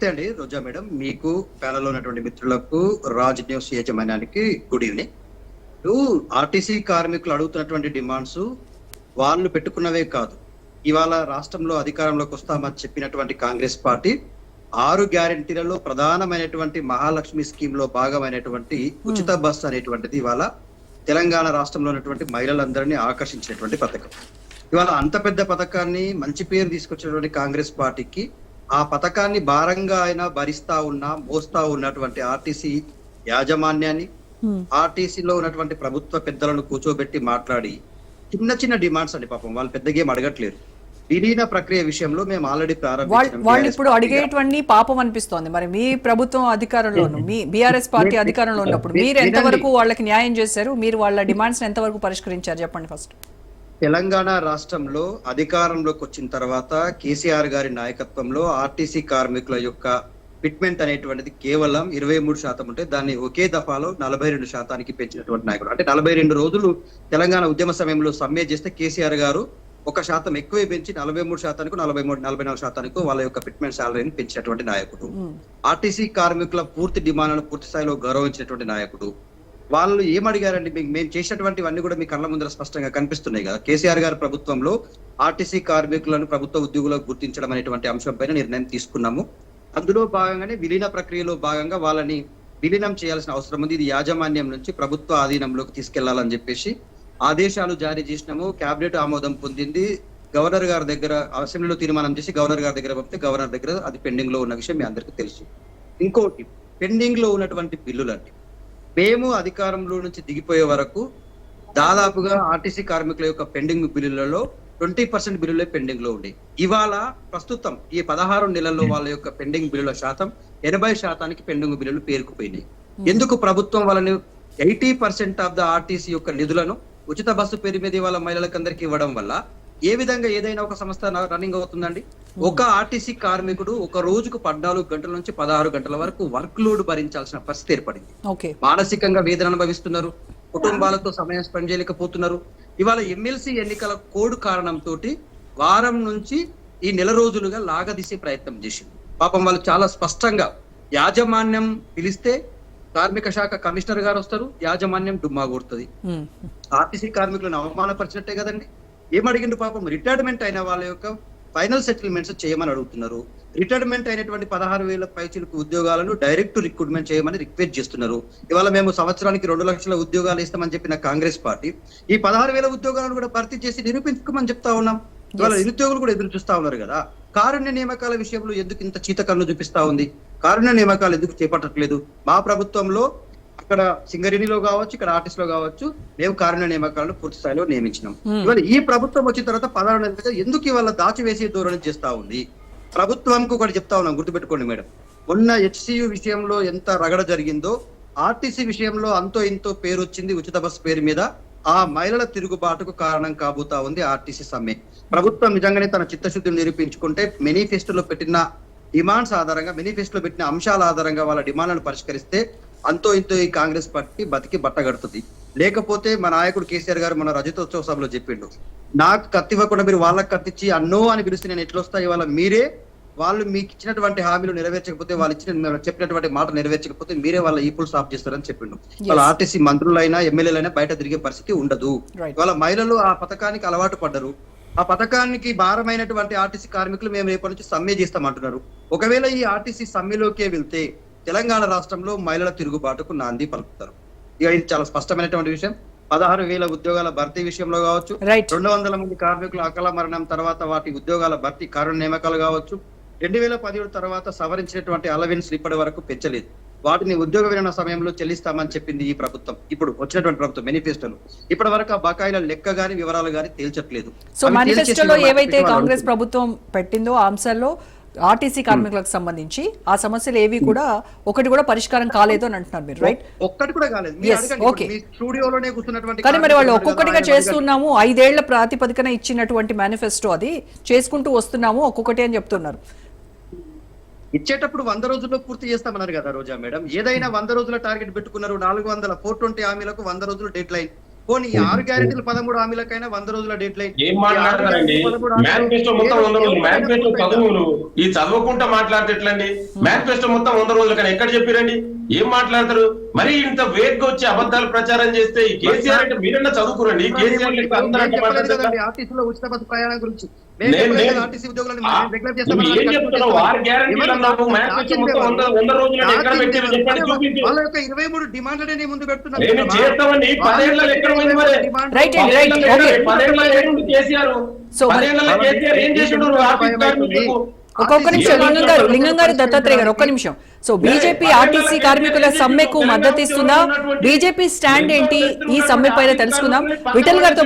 నమస్తే అండి రోజా మేడం, మీకు ప్యానెల్లో ఉన్నటువంటి మిత్రులకు, రాజ్ న్యూస్ యాజమాన్యానికి గుడ్ ఈవినింగ్. ఇప్పుడు ఆర్టీసీ కార్మికులు అడుగుతున్నటువంటి డిమాండ్స్ వాళ్ళు పెట్టుకున్నవే కాదు. ఇవాళ రాష్ట్రంలో అధికారంలోకి వస్తామని చెప్పినటువంటి కాంగ్రెస్ పార్టీ 6 గ్యారెంటీలలో ప్రధానమైనటువంటి మహాలక్ష్మి స్కీమ్ లో భాగమైనటువంటి ఉచిత బస్సు అనేటువంటిది ఇవాళ తెలంగాణ రాష్ట్రంలో ఉన్నటువంటి మహిళలందరినీ ఆకర్షించినటువంటి పథకం. ఇవాళ అంత పెద్ద పథకాన్ని మంచి పేరు తీసుకొచ్చినటువంటి కాంగ్రెస్ పార్టీకి ఆ పథకాన్ని భారంగా అయినా భరిస్తా మోస్తా ఉన్నటువంటి ఆర్టీసీ యాజమాన్యాన్ని, ఆర్టీసీలో ఉన్నటువంటి ప్రభుత్వ పెద్దలను కూర్చోబెట్టి మాట్లాడి చిన్న చిన్న డిమాండ్స్ అండి. పాపం వాళ్ళు పెద్దగా ఏం అడగట్లేదు. విలీన ప్రక్రియ విషయంలో మేము ఆల్రెడీ వాళ్ళు ఇప్పుడు అడిగేటువంటి పాపం అనిపిస్తోంది. మరి మీ ప్రభుత్వం అధికారంలోను, మీ బీఆర్ఎస్ పార్టీ అధికారంలో ఉన్నప్పుడు మీరు ఎంతవరకు వాళ్ళకి న్యాయం చేశారు? మీరు వాళ్ళ డిమాండ్స్ ఎంతవరకు పరిష్కరించారు చెప్పండి ఫస్ట్. తెలంగాణ రాష్ట్రంలో అధికారంలోకి వచ్చిన తర్వాత కేసీఆర్ గారి నాయకత్వంలో ఆర్టీసీ కార్మికుల యొక్క ఫిట్మెంట్ అనేటువంటిది కేవలం 23% ఉంటే దాన్ని ఒకే దఫాలో 42% పెంచినటువంటి నాయకుడు. అంటే 42 రోజులు తెలంగాణ ఉద్యమ సమయంలో సమ్మె చేస్తే కేసీఆర్ గారు 1% ఎక్కువే పెంచి 43%కు 44% వాళ్ళ యొక్క ఫిట్మెంట్ శాలరీని పెంచినటువంటి నాయకుడు. ఆర్టీసీ కార్మికుల పూర్తి డిమాండ్లను పూర్తి స్థాయిలో గౌరవించినటువంటి నాయకుడు. వాళ్ళు ఏమడిగారండి? మేము చేసినటువంటివన్నీ కూడా మీ కళ్ళ ముందర స్పష్టంగా కనిపిస్తున్నాయి కదా. కేసీఆర్ గారి ప్రభుత్వంలో ఆర్టీసీ కార్మికులను ప్రభుత్వ ఉద్యోగులకు గుర్తించడం అనేటువంటి అంశం పైన నిర్ణయం తీసుకున్నాము. అందులో భాగంగానే విలీన ప్రక్రియలో భాగంగా వాళ్ళని విలీనం చేయాల్సిన అవసరం ఉంది. ఇది యాజమాన్యం నుంచి ప్రభుత్వ ఆధీనంలోకి తీసుకెళ్లాలని చెప్పేసి ఆదేశాలు జారీ చేసినాము. కేబినెట్ ఆమోదం పొందింది. గవర్నర్ గారి దగ్గర అసెంబ్లీలో తీర్మానం చేసి గవర్నర్ గారి దగ్గర పంపితే గవర్నర్ దగ్గర అది పెండింగ్ లో ఉన్న విషయం మీ అందరికీ తెలుసు. ఇంకోటి, పెండింగ్ లో ఉన్నటువంటి బిల్లులండి, మేము అధికారంలో నుంచి దిగిపోయే వరకు దాదాపుగా ఆర్టీసీ కార్మికుల యొక్క పెండింగ్ బిల్లులలో 20% బిల్లులే పెండింగ్ లో ఉండే. ఇవాళ ప్రస్తుతం ఈ 16 నెలల్లో వాళ్ళ యొక్క పెండింగ్ బిల్లుల శాతం 80% పెండింగ్ బిల్లులు పేరుకుపోయినాయి. ఎందుకు? ప్రభుత్వం వాళ్ళని 80% ఆఫ్ ద ఆర్టీసీ యొక్క నిధులను ఉచిత బస్సు పేరు మీద వాళ్ళ మహిళలకందరికి ఇవ్వడం వల్ల ఏ విధంగా ఏదైనా ఒక సంస్థ రన్నింగ్ అవుతుందండి? ఒక ఆర్టీసీ కార్మికుడు ఒక రోజుకు 14 గంటల నుంచి 16 గంటల వరకు వర్క్ లోడ్ భరించాల్సిన పరిస్థితి ఏర్పడింది. మానసికంగా వేదన అనుభవిస్తున్నారు, కుటుంబాలతో సమయం స్పెండ్ చేయలేకపోతున్నారు. ఇవాళ ఎమ్మెల్సీ ఎన్నికల కోడ్ కారణంతో వారం నుంచి ఈ నెల రోజులుగా లాగదీసే ప్రయత్నం చేసింది. పాపం వాళ్ళు చాలా స్పష్టంగా యాజమాన్యం పిలిస్తే కార్మిక శాఖ కమిషనర్ గారు వస్తారు, యాజమాన్యం డుమ్మా కొడుతుంది. ఆర్టీసీ కార్మికులను అవమానపరిచినట్టే కదండి. ఏమడిగిండు? పాపం రిటైర్మెంట్ అయిన వాళ్ళ యొక్క ఫైనల్ సెటిల్మెంట్స్ చేయమని అడుగుతున్నారు. రిటైర్మెంట్ అయినటువంటి 16,000 పైచిలకు ఉద్యోగాలను డైరెక్ట్ రిక్రూట్మెంట్ చేయమని రిక్వెస్ట్ చేస్తున్నారు. ఇవాళ మేము సంవత్సరానికి 2 లక్షల ఉద్యోగాలు ఇస్తామని చెప్పిన కాంగ్రెస్ పార్టీ ఈ 16,000 ఉద్యోగాలను కూడా భర్తీ చేసి నిరూపించుకోమని చెప్తా ఉన్నాం. ఇవాళ నిరుద్యోగులు కూడా ఎదురు చూస్తా ఉన్నారు కదా. కారుణ్య నియామకాల విషయంలో ఎందుకు ఇంత చీతకన్ను చూపిస్తా ఉంది? కారుణ్య నియామకాలు ఎందుకు చేపట్టట్లేదు? మా ప్రభుత్వంలో అక్కడ సింగరేణిలో కావచ్చు, ఇక్కడ ఆర్టీసీలో కావచ్చు, మేము కారుణ్య నియామకాలను పూర్తి స్థాయిలో నియమించినాం. ఇవాళ ఈ ప్రభుత్వం వచ్చిన తర్వాత 16 నెలలుగా ఎందుకు ఇవాళ దాచివేసే ధోరణి చేస్తా ఉంది? ప్రభుత్వంకు ఒకటి చెప్తా ఉన్నాం, గుర్తుపెట్టుకోండి మేడం. మొన్న హెచ్సియు విషయంలో ఎంత రగడ జరిగిందో ఆర్టీసీ విషయంలో అంతో ఇంతో పేరు వచ్చింది. ఉచిత బస్సు పేరు మీద ఆ మహిళల తిరుగుబాటుకు కారణం కాబోతా ఉంది ఆర్టీసీ సమ్మె. ప్రభుత్వం నిజంగానే తన చిత్తశుద్ధిని నిరూపించుకుంటే మేనిఫెస్టోలో పెట్టిన డిమాండ్స్ ఆధారంగా, మేనిఫెస్టోలో పెట్టిన అంశాల ఆధారంగా వాళ్ళ డిమాండ్లను పరిష్కరిస్తే అంతో ఇంతో ఈ కాంగ్రెస్ పార్టీ బతికి బట్టగడుతుంది. లేకపోతే మా నాయకుడు కేసీఆర్ గారు మన రజతోత్సవ సభలో చెప్పిండు, నాకు కత్తి ఇవ్వకుండా మీరు వాళ్ళకి కత్తిచ్చి అన్నో అని పిలిస్తే నేను ఎట్లా వస్తా? ఇవాళ మీరే వాళ్ళు మీకు ఇచ్చినటువంటి హామీలు నెరవేర్చకపోతే, వాళ్ళు చెప్పినటువంటి మాట నెరవేర్చకపోతే మీరే వాళ్ళ ఈపుల్ స్టాప్ చేస్తారని చెప్పిండు. వాళ్ళ ఆర్టీసీ మంత్రులైనా ఎమ్మెల్యేలైనా బయట తిరిగే పరిస్థితి ఉండదు. వాళ్ళ మహిళలు ఆ పథకానికి అలవాటు పడ్డరు. ఆ పథకానికి భారమైనటువంటి ఆర్టీసీ కార్మికులు మేము రేపటి నుంచి సమ్మె చేస్తామంటున్నారు. ఒకవేళ ఈ ఆర్టీసీ సమ్మెలోకే వెళ్తే తెలంగాణ రాష్ట్రంలో మహిళల తిరుగుబాటుకు నాంది పలుకుతారు. ఇక ఇది చాలా స్పష్టమైనటువంటి విషయం. 16,000 ఉద్యోగాల భర్తీ విషయంలో కావచ్చు, 200 మంది కార్మికుల అకాల మరణం తర్వాత వాటి ఉద్యోగాల భర్తీ కారుణ్య నియామకాలు కావచ్చు, 2017 తర్వాత సవరించినటువంటి అలవెన్స్ ఇప్పటి వరకు పెంచలేదు. వాటిని ఉద్యోగ విరమణ సమయంలో చెల్లిస్తామని చెప్పింది ఈ ప్రభుత్వం. ఇప్పుడు వచ్చినటువంటి ప్రభుత్వం మేనిఫెస్టోలో ఇప్పటి వరకు ఆ బకాయిల లెక్క గాని వివరాలు గాని తేల్చట్లేదు. సో మేనిఫెస్టోలో ఏవైతే కాంగ్రెస్ ప్రభుత్వం పెట్టిందో ఆ అంశాల్లో ఆర్టీసీ కార్మికులకు సంబంధించి ఆ సమస్యలు ఏవి కూడా ఒకటి కూడా పరిష్కారం కాలేదు అని అంటున్నారు మీరు, రైట్? ఒక్కటి కూడా కాలేదు. స్టూడియోలోనే కూర్చున్నటువంటి కానీ మరి వాళ్ళు ఒక్కొక్కటిగా చేస్తున్నాము, 5 ఏళ్ల ప్రాతిపదికన ఇచ్చినటువంటి మేనిఫెస్టో అది చేసుకుంటూ వస్తున్నాము ఒక్కొక్కటి అని చెప్తున్నారు. ఇచ్చేటప్పుడు 100 రోజుల్లో పూర్తి చేస్తామన్నారు కదా రోజా మేడం. ఏదైనా 100 రోజుల టార్గెట్ పెట్టుకున్నారు. 420 420 హామీలకు 100 రోజులు డెడ్ లైన్. పోనీ ఈ 6 గ్యారెంటీలు 13 హామీలకైనా 100 రోజుల డెడ్ లైన్. ఏం మాట్లాడతారండి? మేనిఫెస్టో మొత్తం 100 రోజులు, మేనిఫెస్టో చదువులు ఈ చదవకుండా మాట్లాడితే ఎట్లండి? మేనిఫెస్టో మొత్తం 100 రోజులు కానీ ఎక్కడ చెప్పారండి? ఏం మాట్లాడతారు? మరి ఇంత వేగ్గా వచ్చి అబద్ధాలు ప్రచారం చేస్తే ఈ కేసీఆర్ అంటే మీరన్నా చదువుకురండి. కేసీఆర్ లెక్క అందరూ అంటే మాట్లాడతారు. ఆర్టీసీలో ఉచిత బస్సు ప్రయాణం గురించి ఆర్టీసీ ఉద్యోగులను ఏం చెప్తున్నావు? 6 గ్యారెంటీలు అన్నావు, మేనిఫెస్టో మొత్తం 100 రోజులు ఎక్కడ పెట్టారు చెప్పండి, చూపించు. వాళ్ళ యొక్క 23 డిమాండ్లనే ముందు పెడుతున్నారు. నేను చేస్తామండి. 10 ఏళ్ళలో ఎక్కడ పోయింది మరి? రైట్ అండి, రైట్, ఓకే. 10 ఏళ్ళలో ఏముంది కేసీఆర్? 10 ఏళ్ళలో కేసీఆర్ ఏం చేసిండు? ఆఫీస్ కార్మికులకు ఒక్కొక్క నిమిషం లింగం గారు దత్తాత్రేయ గారు ఒక్క నిమిషం. సో బీజేపీ ఆర్టీసీ కార్మికుల సమ్మెకు మద్దతు ఇస్తుందా? బీజేపీ స్టాండ్ ఏంటి ఈ సమ్మె పైన తెలుసుకుందాం. విఠల్ గారితో